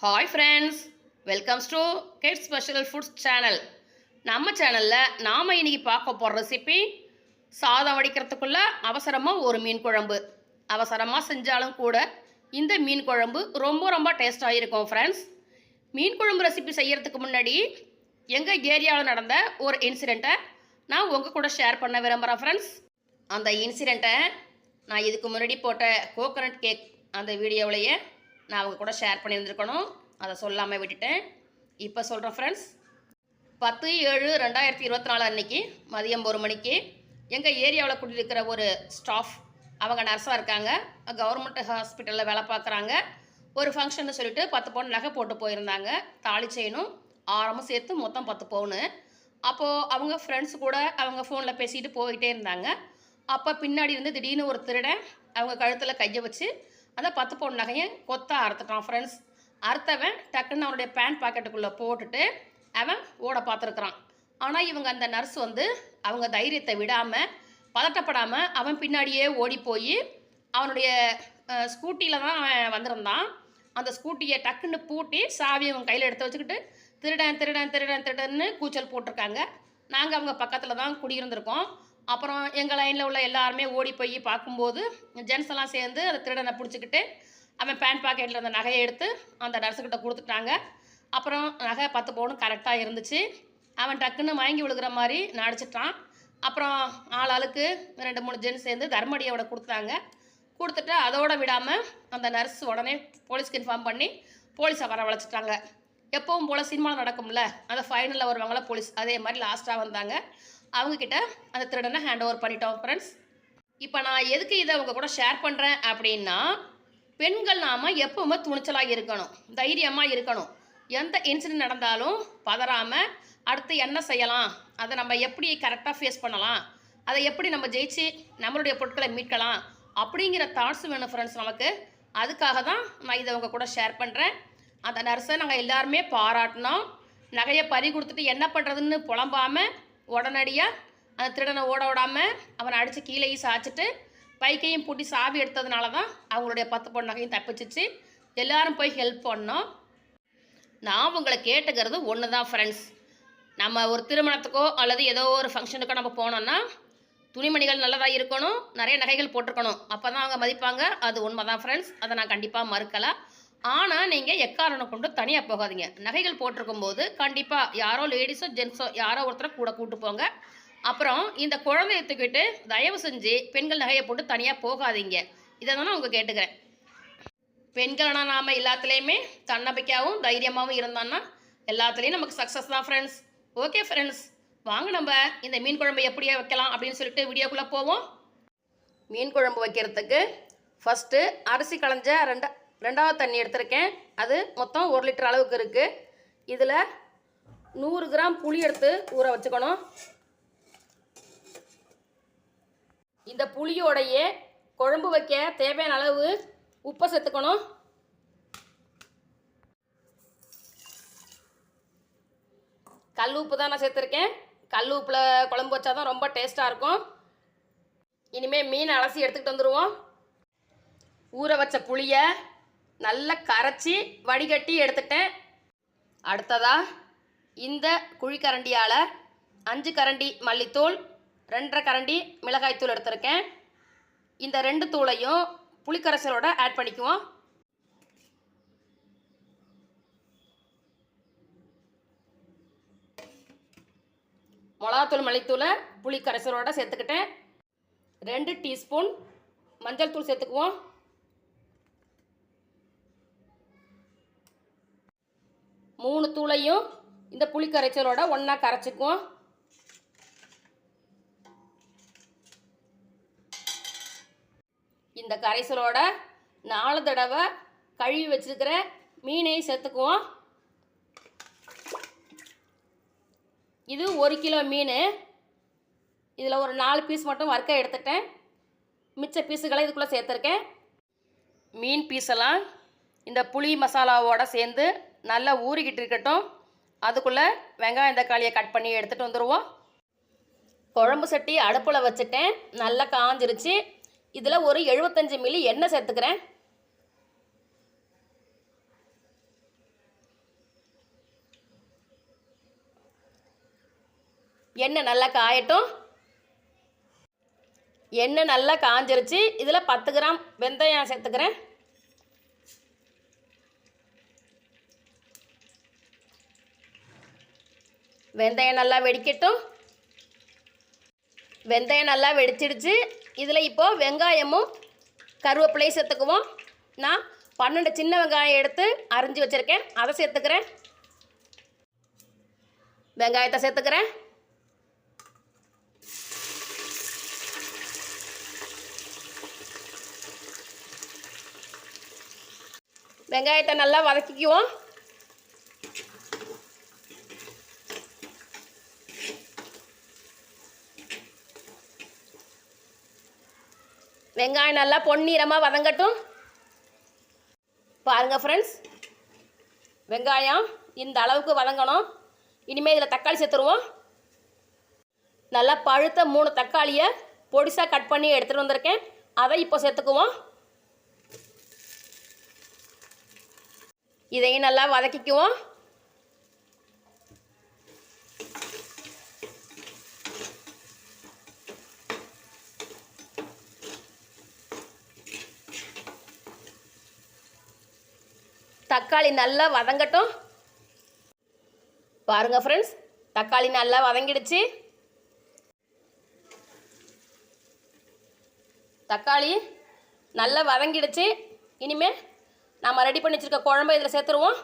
Hi friends, welcomes to kids special foods channel. நம்ம சேனலில் நாம் இன்றைக்கி பார்க்க போகிற ரெசிபி சாதம் வடிக்கிறதுக்குள்ளே அவசரமாக ஒரு மீன் குழம்பு. அவசரமாக செஞ்சாலும் கூட இந்த மீன் குழம்பு ரொம்ப ரொம்ப டேஸ்ட்டாக இருக்கும் ஃப்ரெண்ட்ஸ். மீன் குழம்பு ரெசிபி செய்கிறதுக்கு முன்னாடி எங்கள் ஏரியாவில் நடந்த ஒரு இன்சிடெண்ட்டை நான் உங்கள் கூட ஷேர் பண்ண விரும்புகிறேன் ஃப்ரெண்ட்ஸ். அந்த இன்சிடெண்ட்டை நான் இதுக்கு முன்னாடி போட்ட கோகோனட் கேக் அந்த வீடியோவிலேயே நான் அவங்க கூட ஷேர் பண்ணியிருந்துருக்கணும். அதை சொல்லாமல் விட்டுட்டேன். இப்போ சொல்கிறேன் ஃப்ரெண்ட்ஸ். 10/7/2024 அன்றைக்கி மதியம் 1 மணிக்கு எங்கள் ஏரியாவில் கூட்டியிருக்கிற ஒரு ஸ்டாஃப், அவங்க நர்ஸாக இருக்காங்க, கவர்மெண்ட் ஹாஸ்பிட்டலில் வேலை பார்க்குறாங்க. ஒரு ஃபங்க்ஷன்னு சொல்லிட்டு 10 பவுன் நகை போட்டு போயிருந்தாங்க. தாலி செயினும் ஆரமும் சேர்த்து மொத்தம் 10 பவுனு. அப்போது அவங்க ஃப்ரெண்ட்ஸ் கூட அவங்க ஃபோனில் பேசிட்டு போய்கிட்டே இருந்தாங்க. அப்போ பின்னாடி இருந்து திடீர்னு ஒரு திருடன் அவங்க கழுத்தில் கையை வச்சு அந்த 10 பவுன் நகையை கொத்த அறுத்துட்டான் ஃப்ரெண்ட்ஸ். அறுத்தவன் டக்குன்னு அவனுடைய பேண்ட் பாக்கெட்டுக்குள்ளே போட்டுட்டு அவன் ஓட பார்த்துருக்குறான். ஆனால் இவங்க அந்த நர்ஸ் அவங்க தைரியத்தை விடாமல் பதட்டப்படாமல் அவன் பின்னாடியே ஓடி போய் அவனுடைய ஸ்கூட்டியில் தான் அவன் வந்திருந்தான். அந்த ஸ்கூட்டியை டக்குன்னு பூட்டி சாவி அவன் கையில் எடுத்து வச்சுக்கிட்டு திருடன் திருடன் திருடன் திருடன்னு கூச்சல் போட்டிருக்காங்க. நாங்கள் அவங்க பக்கத்தில் தான் குடியிருந்திருக்கோம். அப்புறம் எங்கள் லைனில் உள்ள எல்லாருமே ஓடி போய் பார்க்கும்போது ஜென்ஸ் எல்லாம் சேர்ந்து அந்த திருடனை பிடிச்சிக்கிட்டு அவன் பேண்ட் பாக்கெட்டில் அந்த நகையை எடுத்து அந்த நர்ஸுக்கிட்ட கொடுத்துட்டாங்க. அப்புறம் நகை 10 பவுனும் கரெக்டாக இருந்துச்சு. அவன் டக்குன்னு மயங்கி விழுகிற மாதிரி நடிச்சிட்டான். அப்புறம் ஆளுக்கு 2-3 ஜென்ஸ் சேர்ந்து தர்மடியோட கொடுத்துட்டு அதோடு விடாமல் அந்த நர்ஸ் உடனே போலீஸ்க்கு இன்ஃபார்ம் பண்ணி போலீஸை வரவழைச்சிட்டாங்க. எப்பவும் போல் சினிமாவில் நடக்கும்ல, அந்த ஃபைனலில் வருவாங்கள போலீஸ், அதே மாதிரி லாஸ்ட்டாக வந்தாங்க. அவங்கக்கிட்ட அந்த திருடனை ஹேண்ட் ஓவர் பண்ணிட்டோம் ஃப்ரெண்ட்ஸ். இப்போ நான் எதுக்கு இதை அவங்க கூட ஷேர் பண்ணுறேன் அப்படின்னா, பெண்கள் நாம் எப்பவுமே துணிச்சலாக இருக்கணும், தைரியமாக இருக்கணும். எந்த இன்சிடென்ட் நடந்தாலும் பதறாமல் அடுத்து என்ன செய்யலாம், அதை நம்ம எப்படி கரெக்டாக ஃபேஸ் பண்ணலாம், அதை எப்படி நம்ம ஜெயிச்சு நம்மளுடைய பொருட்களை மீட்கலாம் அப்படிங்கிற தாட்ஸ் வேணும் ஃப்ரெண்ட்ஸ் நமக்கு. அதுக்காக தான் நான் இதை அவங்க கூட ஷேர் பண்ணுறேன். அந்த நர்ஸை நாங்கள் எல்லாருமே பாராட்டினோம். நகையை பறி கொடுத்துட்டு என்ன பண்ணுறதுன்னு புலம்பாமல் உடனடியாக அந்த திருடனை ஓட விடாமல் அவனை அடித்து கீழேயும் சாய்ச்சிட்டு பைக்கையும் பூட்டி சாவி எடுத்ததுனால தான் அவங்களுடைய 10 பவுன் நகையும் தப்பிச்சிச்சு. எல்லோரும் போய் ஹெல்ப் பண்ணோம். நான் உங்களை கேட்டுக்கிறது ஒன்று தான் ஃப்ரெண்ட்ஸ். நம்ம ஒரு திருமணத்துக்கோ அல்லது ஏதோ ஒரு ஃபங்க்ஷனுக்கோ நம்ம போனோன்னா துணிமணிகள் நல்லதாக இருக்கணும், நிறைய நகைகள் போட்டிருக்கணும், அப்போ தான் அவங்க மதிப்பாங்க. அது உண்மை தான் ஃப்ரெண்ட்ஸ், அதை நான் கண்டிப்பாக மறுக்கலை. ஆனால் நீங்கள் எக்காரணம் கொண்டு தனியாக போகாதீங்க. நகைகள் போட்டிருக்கும் போது கண்டிப்பாக யாரோ லேடிஸோ ஜென்ஸோ யாரோ ஒருத்தரை கூட கூட்டு போங்க. அப்புறம் இந்த குழந்தைய தூக்கிட்டு தயவு செஞ்சு பெண்கள் நகையை போட்டு தனியாக போகாதீங்க. இதை தான் நான் உங்கள் கேட்டுக்கிறேன். பெண்கள்னா நாம் எல்லாத்துலேயுமே தன்னம்பிக்கையாகவும் தைரியமாகவும் இருந்தோன்னா எல்லாத்துலேயும் நமக்கு சக்ஸஸ் தான் ஃப்ரெண்ட்ஸ். ஓகே ஃப்ரெண்ட்ஸ், வாங்க நம்ம இந்த மீன் குழம்பு எப்படியே வைக்கலாம் அப்படின்னு சொல்லிட்டு வீடியோக்குள்ளே போவோம். மீன் குழம்பு வைக்கிறதுக்கு ஃபஸ்ட்டு அரிசி களைஞ்ச ரெண்டாவது தண்ணி எடுத்திருக்கேன். அது மொத்தம் 1 லிட்டர் அளவுக்கு இருக்குது. இதில் 100 கிராம் புளி எடுத்து ஊற வச்சுக்கணும். இந்த புளியோடையே குழம்பு வைக்க தேவையான அளவு உப்பை சேர்த்துக்கணும். கல் உப்பு தான் நான் சேர்த்துருக்கேன். கல் உப்பில் குழம்பு வச்சா தான் ரொம்ப டேஸ்ட்டாக இருக்கும். இனிமேல் மீன் அலசி எடுத்துக்கிட்டு வந்துடுவோம். ஊற வச்ச புளியை நல்லா கரைச்சி வடிகட்டி எடுத்துட்டேன். அடுத்ததாக இந்த குழிக்கரண்டியால் 5 கரண்டி மல்லித்தூள், 2.5 கரண்டி மிளகாய்த்தூள் எடுத்திருக்கேன். இந்த 2 தூளையும் புளிக்கரைசலோட ஆட் பண்ணிக்குவோம். மிளகாத்தூள் மல்லித்தூளை புளிக்கரைசலோட சேர்த்துக்கிட்டேன். 2 டீஸ்பூன் மஞ்சள் தூள் சேர்த்துக்குவோம். 3 தூளையும் இந்த புளிக்கரைச்சலோட ஒன்றா கரைச்சிக்குவோம். இந்த கரைசலோட 4 தடவை கழுவி வச்சுருக்கிற மீனையும் சேர்த்துக்குவோம். இது 1 கிலோ மீன். இதில் ஒரு 4 பீஸ் மட்டும் வறுக்க எடுத்துட்டேன். மிச்ச பீஸுகளை இதுக்குள்ளே சேர்த்துருக்கேன். மீன் பீஸெல்லாம் இந்த புளி மசாலாவோடு சேர்ந்து நல்லா ஊறிக்கிட்டு இருக்கட்டும். அதுக்குள்ளே வெங்காயம் தக்காளியை கட் பண்ணி எடுத்துகிட்டு வந்துடுவோம். குழம்பு சட்டி அடுப்பில் வச்சுட்டேன். நல்லா காஞ்சிருச்சு. இதில் ஒரு 75 மில்லி எண்ணெய் சேர்த்துக்கிறேன். எண்ணெய் நல்லா காயட்டும். எண்ணெய் நல்லா காஞ்சிருச்சு. இதில் 10 கிராம் வெந்தயம் சேர்த்துக்கிறேன். வெந்தயம் நல்லா வெடிக்கட்டும். வெந்தயம் நல்லா வெடிச்சிடுச்சு. இதில் இப்போது வெங்காயமும் கருவேப்பிலையும் சேர்த்துக்குவோம். நான் 12 சின்ன வெங்காயம் எடுத்து அரிஞ்சு வச்சுருக்கேன், அதை சேர்த்துக்கிறேன். வெங்காயத்தை சேர்த்துக்கிறேன். வெங்காயத்தை நல்லா வதக்கிக்குவோம். வெங்காயம் நல்லா பொன்னிறமாக வதங்கட்டும். பாருங்கள் ஃப்ரெண்ட்ஸ், வெங்காயம் இந்த அளவுக்கு வதங்கணும். இனிமேல் இதில் தக்காளி சேர்த்துருவோம். நல்லா பழுத்த 3 தக்காளியை பொடிசாக கட் பண்ணி எடுத்துகிட்டு வந்திருக்கேன், அதை இப்போ சேர்த்துக்குவோம். இதையும் நல்லா வதக்கிக்குவோம். தக்காளி நல்லா வதங்கட்டும். பாருங்கள் ஃப்ரெண்ட்ஸ், தக்காளி நல்லா வதங்கிடுச்சு. தக்காளி நல்லா வதங்கிடுச்சு. இனிமேல் நம்ம ரெடி பண்ணி வச்சுருக்க குழம்பை இதில் சேர்த்துருவோம்.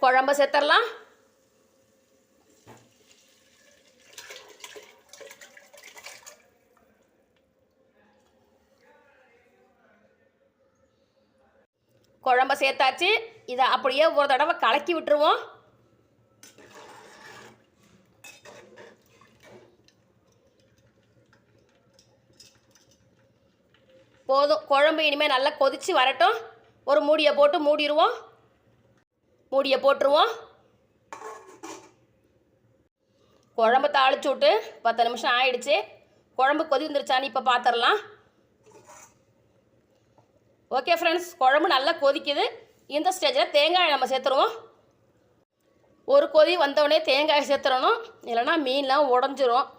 குழம்பை சேர்த்துடலாம். குழம்பை சேர்த்தாச்சு. இதை அப்படியே ஒரு தடவை கலக்கி விட்டுருவோம். போதும், குழம்பு இனிமேல் நல்லா கொதித்து வரட்டும். ஒரு மூடியை போட்டு மூடிடுவோம். மூடியை போட்டுருவோம். குழம்பு தாளிச்சு விட்டு 10 நிமிஷம் ஆயிடுச்சு. குழம்பு கொதி வந்துருச்சான்னு இப்போ பார்த்துடலாம். ஓகே ஃப்ரெண்ட்ஸ், குழம்பு நல்லா கொதிக்குது. இந்த ஸ்டேஜில் தேங்காய் நம்ம சேர்த்துருவோம். ஒரு கொதி வந்தவுடனே தேங்காய் சேர்த்துடணும், இல்லைன்னா மீன்லாம் உடஞ்சிரும்.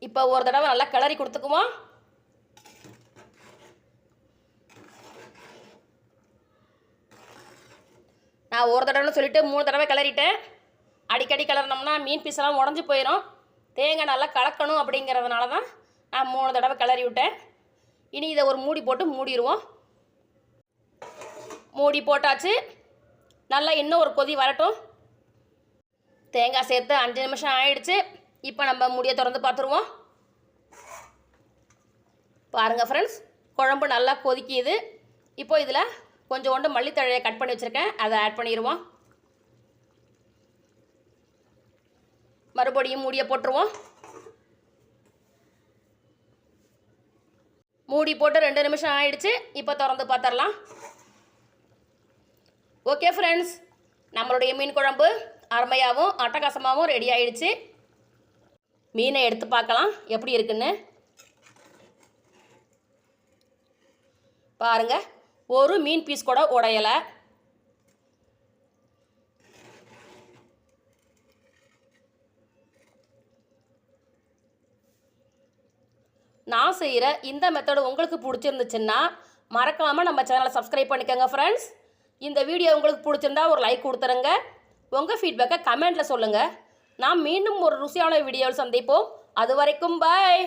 இப்போ ஒரு தடவை நல்லா கிளறி கொடுத்துக்குவோம். நான் ஒரு தடவைன்னு சொல்லிவிட்டு 3 தடவை கிளறிட்டேன். அடிக்கடி கிளறினோம்னா மீன் பீஸெல்லாம் உடஞ்சி போயிடும். தேங்காய் நல்லா கலக்கணும் அப்படிங்கிறதுனால தான் நான் 3 தடவை கிளறி விட்டேன். இனி இதை ஒரு மூடி போட்டு மூடிடுவோம். மூடி போட்டாச்சு. நல்லா இன்னும் ஒரு கொதி வரட்டும். தேங்காய் சேர்த்து 5 நிமிஷம் ஆயிடுச்சு. இப்போ நம்ம மூடியை திறந்து பார்த்துருவோம். பாருங்கள் ஃப்ரெண்ட்ஸ், குழம்பு நல்லா கொதிக்குது. இப்போ இதில் கொஞ்சோண்டு மல்லித்தழையை கட் பண்ணி வச்சுருக்கேன், அதை ஆட் பண்ணிடுவோம். மறுபடியும் மூடியை போட்டுருவோம். மூடி போட்டு 2 நிமிஷம் ஆயிடுச்சு. இப்போ திறந்து பார்த்துடலாம். ஓகே ஃப்ரெண்ட்ஸ், நம்மளுடைய மீன் குழம்பு அருமையாகவும் அட்டகாசமாகவும் ரெடி ஆயிடுச்சு. மீனை எடுத்து பார்க்கலாம் எப்படி இருக்குன்னு. பாருங்கள், ஒரு மீன் பீஸ் கூட உடையலை. நான் செய்கிற இந்த மெத்தடு உங்களுக்கு பிடிச்சிருந்துச்சுன்னா மறக்காமல் நம்ம சேனலை சப்ஸ்கிரைப் பண்ணிக்கோங்க ஃப்ரெண்ட்ஸ். இந்த வீடியோ உங்களுக்கு பிடிச்சிருந்தா ஒரு லைக் கொடுத்துருங்க. உங்கள் ஃபீட்பேக்கை கமெண்ட்டில் சொல்லுங்கள். நாம் மீண்டும் ஒரு ருசியான வீடியோவில் சந்திப்போம். அது வரைக்கும் பாய்.